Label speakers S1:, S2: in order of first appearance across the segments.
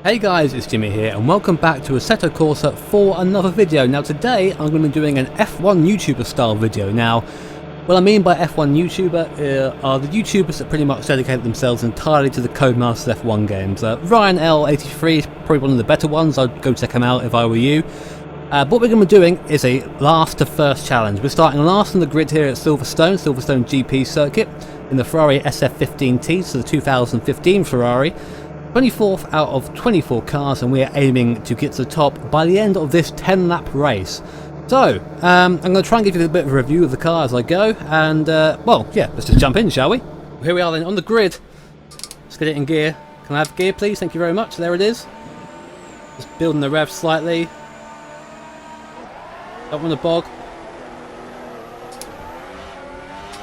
S1: Hey guys, it's Jimmy here and welcome back to Assetto Corsa for another video. Now today I'm going to be doing an F1 YouTuber style video. Now what I mean by F1 YouTuber are the YouTubers that pretty much dedicate themselves entirely to the Codemasters F1 games. Ryan L83 is probably one of the better ones. I'd go check him out if I were you. What we're going to be doing is a last to first challenge. We're starting last on the grid here at Silverstone GP circuit in the Ferrari SF15-T, so the 2015 Ferrari. 24th out of 24 cars, and we are aiming to get to the top by the end of this 10-lap race. So, I'm going to try and give you a bit of a review of the car as I go, and, well, yeah, let's just jump in, shall we? Here we are then, on the grid. Let's get it in gear. Can I have gear, please? Thank you very much. There it is. Just building the rev slightly. Don't want to bog.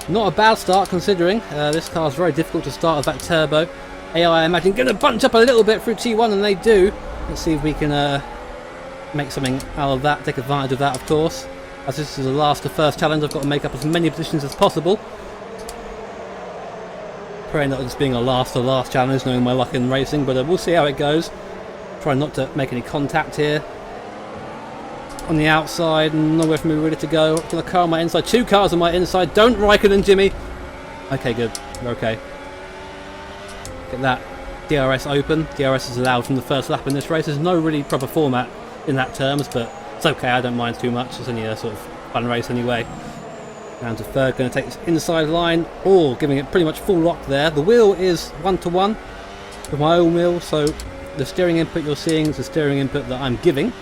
S1: Not a bad start, considering. This car is very difficult to start with that turbo. AI, I imagine, going to bunch up a little bit through T1, and they do. Let's see if we can make something out of that, take advantage of that, of course. As this is the last to first challenge, I've got to make up as many positions as possible. Praying that it's being a last to last challenge, knowing my luck in racing, but we'll see how it goes. Try not to make any contact here. On the outside, nowhere for me really to go. Got a car on my inside, two cars on my inside. Don't Raikkonen, Jimmy! Okay, good. We're okay. Get that DRS open. DRS is allowed from the first lap in this race. There's no really proper format in that terms, but it's okay, I don't mind too much. It's only a sort of fun race anyway. Down to third, going to take this inside line. Oh, giving it pretty much full lock there. The wheel is 1-to-1 with my own wheel, so the steering input you're seeing is the steering input that I'm giving.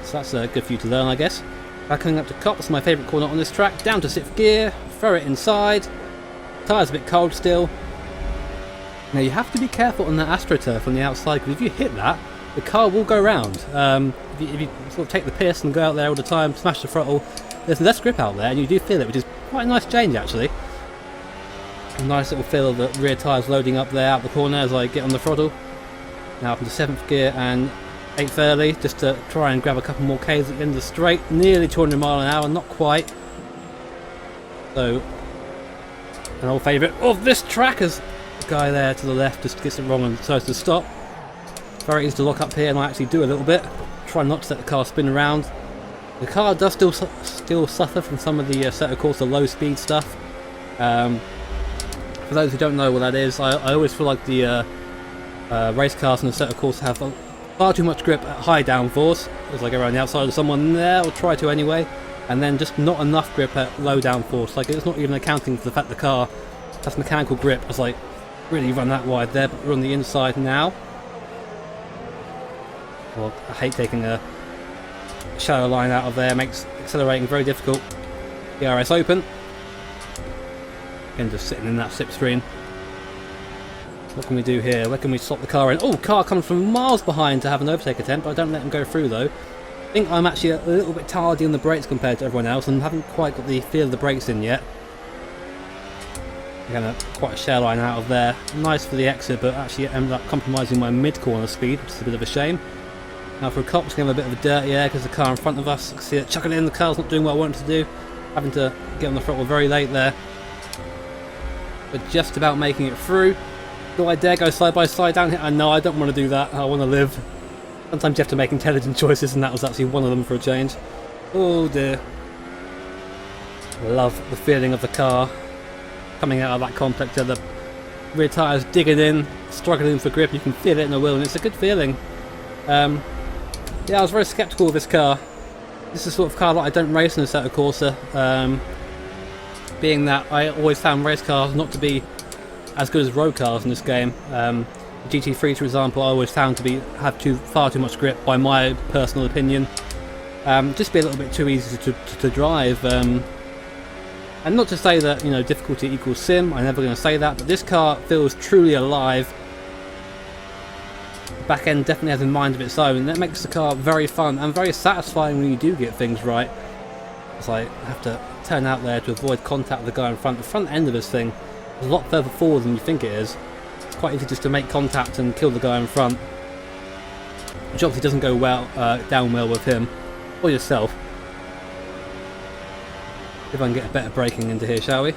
S1: So that's good for you to learn, I guess. Back coming up to Cop, that's my favourite corner on this track. Down to 6th gear, throw it inside. Tyre's a bit cold still. Now you have to be careful on that AstroTurf on the outside, because if you hit that, the car will go round. If you sort of take the piss and go out there all the time, smash the throttle, there's less grip out there, and you do feel it, which is quite a nice change actually. A nice little feel of the rear tyres loading up there out the corner as I get on the throttle. Now up into 7th gear and 8th early, just to try and grab a couple more Ks at the end of the straight. Nearly 200 mile an hour, not quite. So, an old favourite of this track is guy there to the left just gets it wrong and decides to stop. Very easy to lock up here, and I actually do a little bit. Try not to let the car spin around. The car does still suffer from some of the Assetto Corsa low speed stuff. For those who don't know what that is, I always feel like the race cars in the Assetto Corsa have far too much grip at high downforce, as I go around the outside of someone there, or try to anyway, and then just not enough grip at low downforce. Like, it's not even accounting for the fact the car has mechanical grip. It's like really run that wide there, but we're on the inside now. Well, I hate taking a shallow line out of there, makes accelerating very difficult. DRS open. Again, just sitting in that slipstream. What can we do here? Where can we slot the car in? Oh, car comes from miles behind to have an overtake attempt, but I don't let him go through though. I think I'm actually a little bit tardy on the brakes compared to everyone else, and haven't quite got the feel of the brakes in yet. Again, quite a share line out of there. Nice for the exit, but actually ended up compromising my mid-corner speed, which is a bit of a shame. Now for a cop, just going to have a bit of a dirty air because the car in front of us, see it chucking in, the car's not doing what I want it to do. Having to get on the throttle very late there. But just about making it through. Do I dare go side by side down here? No, I don't want to do that. I want to live. Sometimes you have to make intelligent choices, and that was actually one of them for a change. Oh dear. Love the feeling of the car coming out of that complex, the rear tyres digging in, struggling for grip. You can feel it in the wheel, and it's a good feeling. Yeah, I was very sceptical of this car. This is the sort of car that I don't race in Assetto Corsa, being that I always found race cars not to be as good as road cars in this game. The GT3s, for example, I always found to have far too much grip, by my personal opinion. Just be a little bit too easy to drive. And not to say that, you know, difficulty equals sim, I'm never going to say that, but this car feels truly alive. The back end definitely has a mind of its own, and that makes the car very fun and very satisfying when you do get things right. It's like, I have to turn out there to avoid contact with the guy in front. The front end of this thing is a lot further forward than you think it is. It's quite easy just to make contact and kill the guy in front, which obviously doesn't go down well with him, or yourself. If I can get a better braking into here, shall we?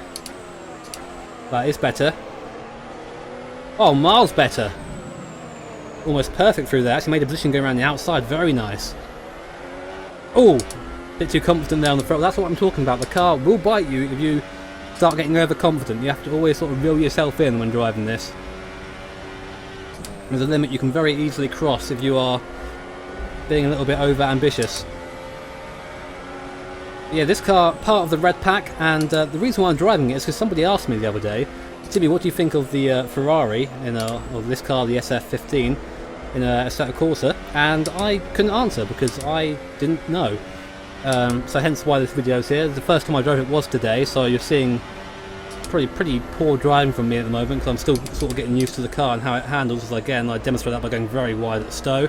S1: That is better. Oh, miles better. almost perfect through there. Actually made a position going around the outside. Very nice. Oh, a bit too confident there on the front. That's what I'm talking about. The car will bite you if you start getting overconfident. You have to always sort of reel yourself in when driving this. There's a limit you can very easily cross if you are being a little bit over ambitious. Yeah, this car, part of the red pack, and the reason why I'm driving it is because somebody asked me the other day, Timmy, what do you think of the Ferrari, of this car, the SF15, in Assetto Corsa? And I couldn't answer because I didn't know. So hence why this video is here. The first time I drove it was today, so you're seeing pretty poor driving from me at the moment because I'm still sort of getting used to the car and how it handles. Again, I demonstrate that by going very wide at stow,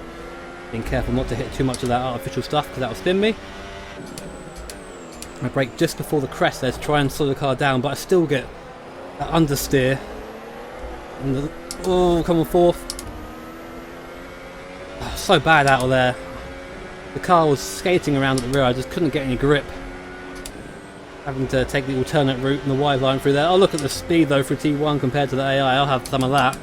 S1: being careful not to hit too much of that artificial stuff because that will spin me. I brake just before the crest there to try and slow the car down, but I still get that understeer. And oh, come on, fourth. Oh, so bad out of there. The car was skating around at the rear, I just couldn't get any grip. Having to take the alternate route and the wide line through there. Oh, look at the speed though for T1 compared to the AI, I'll have some of that.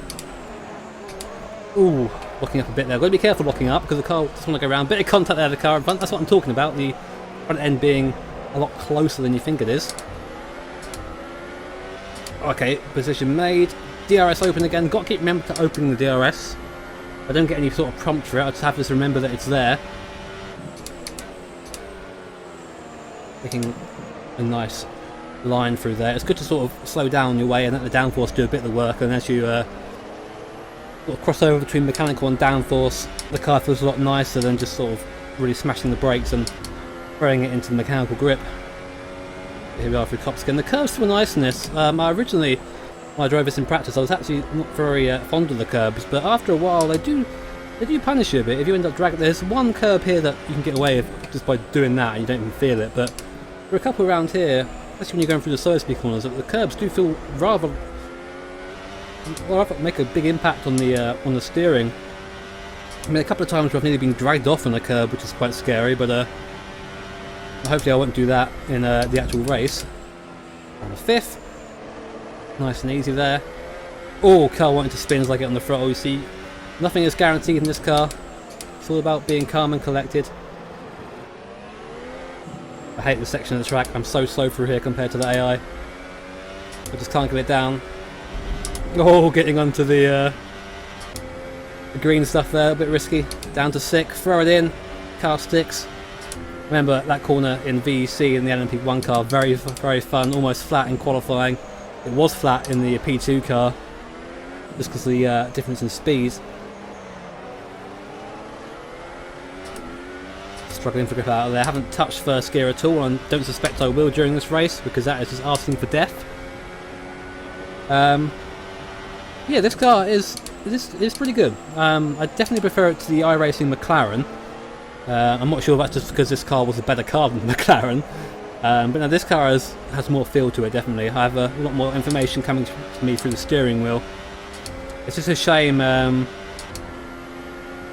S1: Ooh, locking up a bit there. Got to be careful locking up because the car just want to go around. Bit of contact there, the car in front, that's what I'm talking about. The front end being a lot closer than you think it is. Okay, position made. DRS open again. Got to keep remember to open the DRS. I don't get any sort of prompt for it, I just have to remember that it's there. Making a nice line through there. It's good to sort of slow down your way and let the downforce do a bit of the work, and as you sort of cross over between mechanical and downforce, the car feels a lot nicer than just sort of really smashing the brakes and throwing it into the mechanical grip. Here we are through Cops again. The curves were nice in this. Originally, when I drove this in practice, I was actually not very fond of the curbs, but after a while they do punish you a bit. If you end up dragging, there's one curb here that you can get away with just by doing that and you don't even feel it, but for a couple around here, especially when you're going through the slow speed corners, the curbs do feel rather make a big impact on the steering. I mean, a couple of times where I've nearly been dragged off on a curb, which is quite scary, but hopefully I won't do that in the actual race. On the fifth, nice and easy there. Oh, car wanting to spin as I get on the throttle. You see, nothing is guaranteed in this car. It's all about being calm and collected. I hate this section of the track. I'm so slow through here compared to the AI. I just can't get it down. Oh, getting onto the green stuff there, a bit risky. Down to 6, throw it in. Car sticks. Remember that corner in VEC in the LMP1 car, very fun, almost flat in qualifying. It was flat in the P2 car, just because of the difference in speeds. Struggling for grip out of there. Haven't touched first gear at all, and don't suspect I will during this race because that is just asking for death. Yeah, this car is pretty good. I definitely prefer it to the iRacing McLaren. I'm not sure if that's just because this car was a better car than the McLaren, but no, this car has more feel to it, definitely. I have a lot more information coming to me through the steering wheel. It's just a shame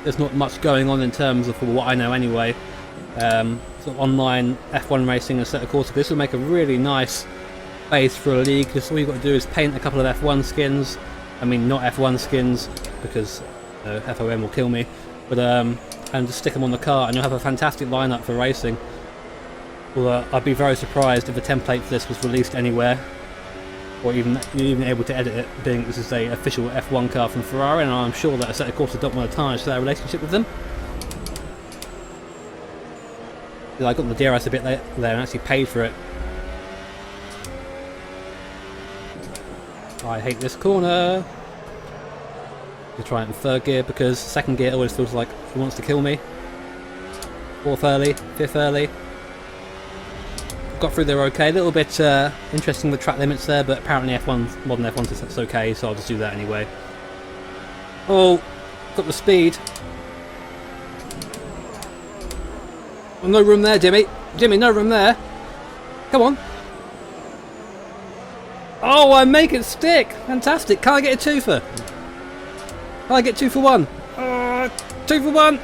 S1: there's not much going on in terms of what I know anyway. Sort of online F1 racing and Assetto Corsa. This will make a really nice base for a league, because all you've got to do is paint a couple of F1 skins. I mean, not F1 skins, because FOM will kill me, but and just stick them on the car and you'll have a fantastic lineup for racing. Well, I'd be very surprised if a template for this was released anywhere, or even able to edit it, being this is a official F1 car from Ferrari, and I'm sure that Assetto Corsa don't want to tarnish their relationship with them. I got the DRS a bit there and actually paid for it. I hate this corner. I'll try it in third gear because second gear always feels like it wants to kill me. Fourth early, fifth early. Got through there okay. A little bit interesting with track limits there, but apparently modern F1 says that's okay, so I'll just do that anyway. Oh, got the speed. Oh, no room there, Jimmy. Jimmy, no room there. Come on. Oh, I make it stick. Fantastic. Can I get a 2 for? Can I get 2 for 1? 2 for 1.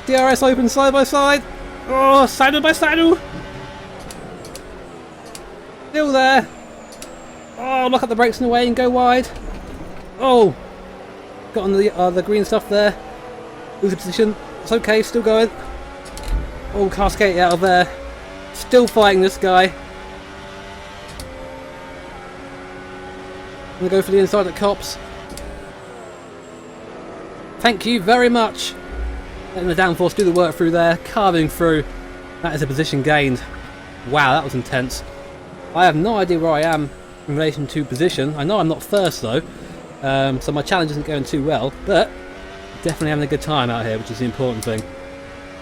S1: DRS open side by side. Oh, saddle by saddle. Still there. Oh, lock up the brakes in the way and go wide. Oh, got on the green stuff there. Lose the position. It's okay, still going. Oh, car skating out of there. Still fighting this guy. I'm going to go for the inside at Cops. Thank you very much. Letting the downforce do the work through there, carving through. That is a position gained. Wow, that was intense. I have no idea where I am in relation to position. I know I'm not first though, so my challenge isn't going too well, but definitely having a good time out here, which is the important thing.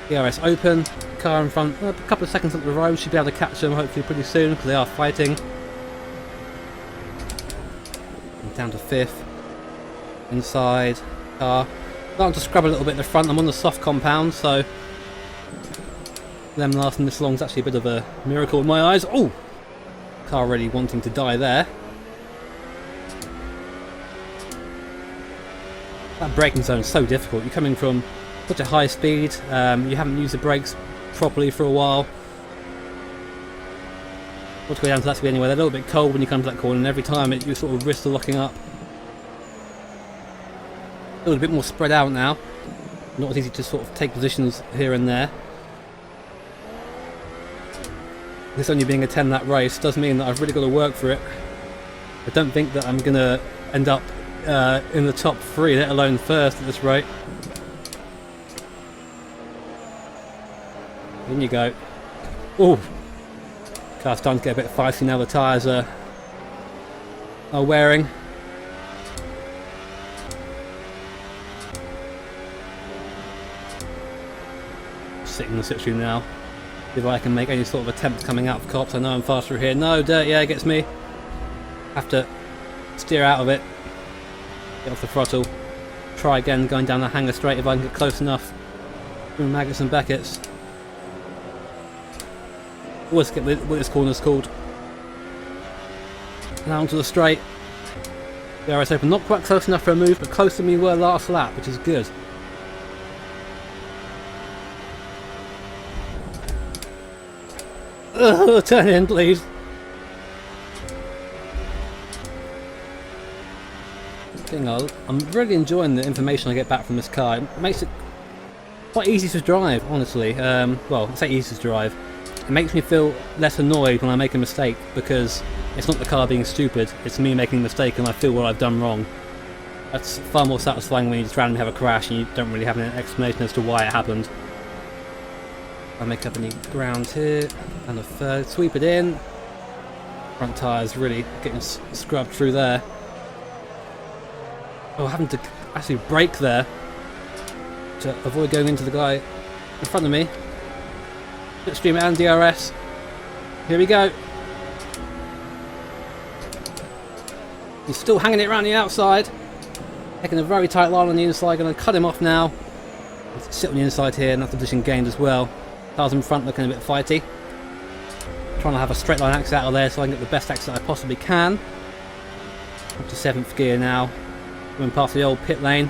S1: DRS open, car in front, a couple of seconds up the road, should be able to catch them hopefully pretty soon because they are fighting. I'm down to 5th. Inside, car. Starting to scrub a little bit in the front. I'm on the soft compound, so them lasting this long is actually a bit of a miracle in my eyes. Oh! Car really wanting to die there. That braking zone is so difficult. You're coming from such a high speed, you haven't used the brakes properly for a while. Not to go down to that speed anyway, they're a little bit cold when you come to that corner, and every time your sort of wrists are locking up. A little bit more spread out now. Not as easy to sort of take positions here and there. This only being a 10 lap race does mean that I've really got to work for it. I don't think that I'm going to end up in the top 3, let alone first at this rate. In you go. Oh, car's starting to get a bit feisty now. The tyres are wearing. Sitting in the slipstream now. See if I can make any sort of attempt coming out of Cops. I know I'm faster here. No, dirt, yeah, gets me. Have to steer out of it. Get off the throttle. Try again going down the hanger straight if I can get close enough. Doing Maggots and Beckett's. Always get what this corner's called. Now onto the straight. DRS open. Not quite close enough for a move, but closer than we were last lap, which is good. Ugh, turn in, please. I'm really enjoying the information I get back from this car. It makes it quite easy to drive, honestly. Well, I say easy to drive. It makes me feel less annoyed when I make a mistake because it's not the car being stupid, it's me making a mistake and I feel what I've done wrong. That's far more satisfying when you just randomly have a crash and you don't really have an explanation as to why it happened. I'll make up any ground here, and a third, sweep it in. Front tyres really getting scrubbed through there. Oh, having to actually brake there to avoid going into the guy in front of me. Slipstream and DRS. Here we go. He's still hanging it around the outside. Taking a very tight line on the inside, going to cut him off now. Sit on the inside here, and that's the position gained as well. Cars in front looking a bit fighty. Trying to have a straight line exit out of there so I can get the best exit I possibly can. Up to 7th gear now. Going past the old pit lane.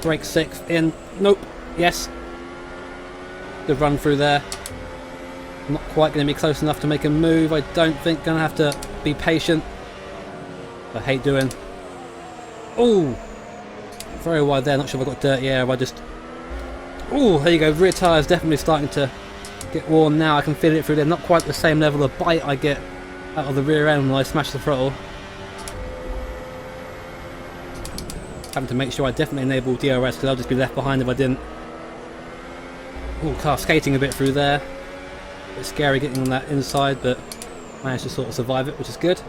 S1: Brake 6th in. Nope. Yes. Good run through there. Not quite going to be close enough to make a move. I don't think. Going to have to be patient. I hate doing. Oh, very wide there. Not sure if I got dirty air. If I just. Oh, there you go. Rear tyres definitely starting to get warm now. I can feel it through there. Not quite the same level of bite I get out of the rear end when I smash the throttle. Having to make sure I definitely enable DRS because I'll just be left behind if I didn't. Oh, car skating a bit through there. A bit scary getting on that inside, but managed to sort of survive it, which is good.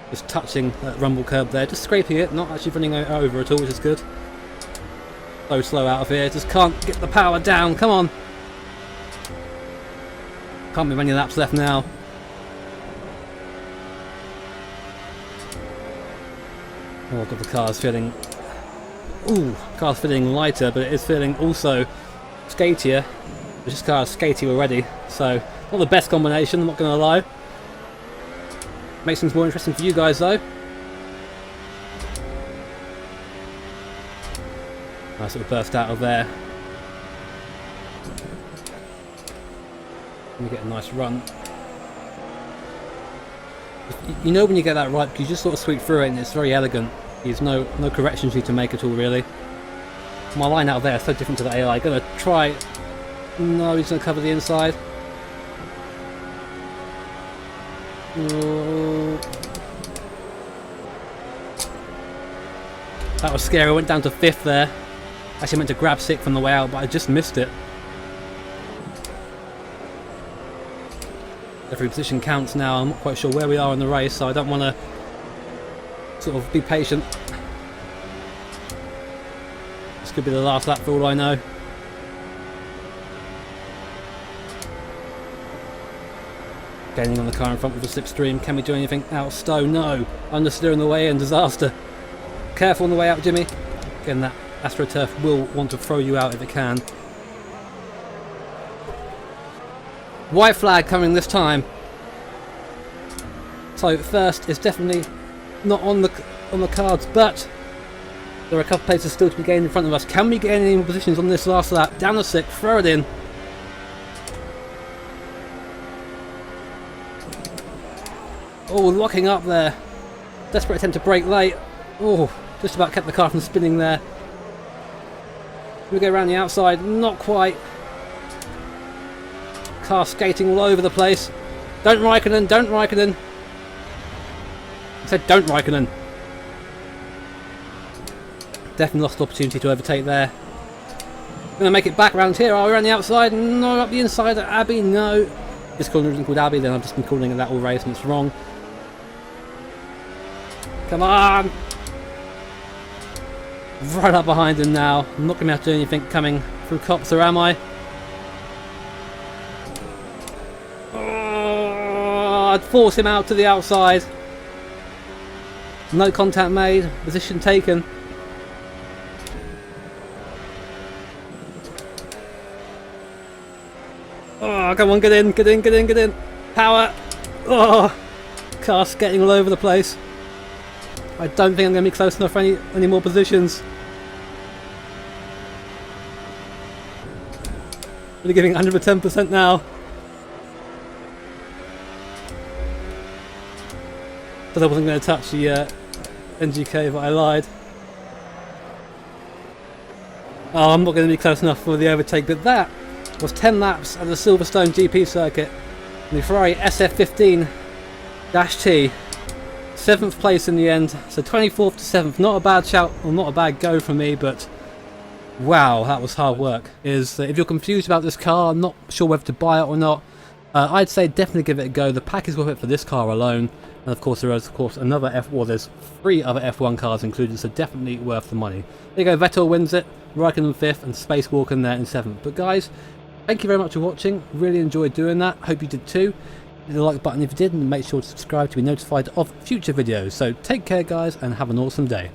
S1: Just touching that rumble curb there, just scraping it, not actually running over at all, which is good. So slow out of here, just can't get the power down, come on! Can't be many laps left now. Oh god, the car's feeling... Ooh, car's feeling lighter, but it is feeling also skatier. This car is skatey already, so not the best combination, I'm not going to lie. Makes things more interesting for you guys though. Nice little burst out of there. Let me get a nice run. You know when you get that right, you just sort of sweep through it and it's very elegant. There's no corrections you need to make at all, really. My line out there is so different to the AI. Gonna try. No, he's gonna cover the inside. Oh. That was scary. I went down to 5th there. Actually meant to grab 6th on the way out, but I just missed it. Every position counts now. I'm not quite sure where we are in the race, so I don't want to sort of be patient. This could be the last lap for all I know. Gaining on the car in front with the slipstream. Can we do anything out? Stowe? No. Understeer on the way in. Disaster. Careful on the way out, Jimmy. Again, that AstroTurf will want to throw you out if it can. White flag coming this time. So first is definitely not on the cards, but there are a couple places still to be gained in front of us. Can we get any more positions on this last lap? Down to 6th, throw it in. Oh, locking up there. Desperate attempt to brake late. Oh, just about kept the car from spinning there. We go around the outside, not quite. Car skating all over the place. Don't Raikkonen, don't Raikkonen. I said don't Raikkonen. Definitely lost the opportunity to overtake there. Gonna make it back round here. Are we around the outside? No, up the inside. Abbey, no. This corner isn't called Abbey, then I've just been calling it that all race and it's wrong. Come on! Right up behind him now. I'm not going to be able to do anything coming through cops, or am I? Oh, I'd force him out to the outside. No contact made. Position taken. Oh, come on, get in, get in, get in, get in. Power. Oh, car's getting all over the place. I don't think I'm going to be close enough for any more positions. Really giving 110% now. But I wasn't going to touch the NGK, but I lied. Oh, I'm not going to be close enough for the overtake, but that was 10 laps at the Silverstone GP circuit. The Ferrari SF15-T. 7th place in the end, so 24th to 7th. Not a bad shout, or not a bad go for me, but wow, that was hard work. If you're confused about this car, I'm not sure whether to buy it or not, I'd say definitely give it a go. The pack is worth it for this car alone, and of course there is another there's 3 other F1 cars included, so definitely worth the money. There you go, Vettel wins it, Raikkonen 5th, and Spacewalk in there in 7th. But guys, thank you very much for watching. Really enjoyed doing that. Hope you did too. Hit the like button if you did, and make sure to subscribe to be notified of future videos. So take care guys, and have an awesome day.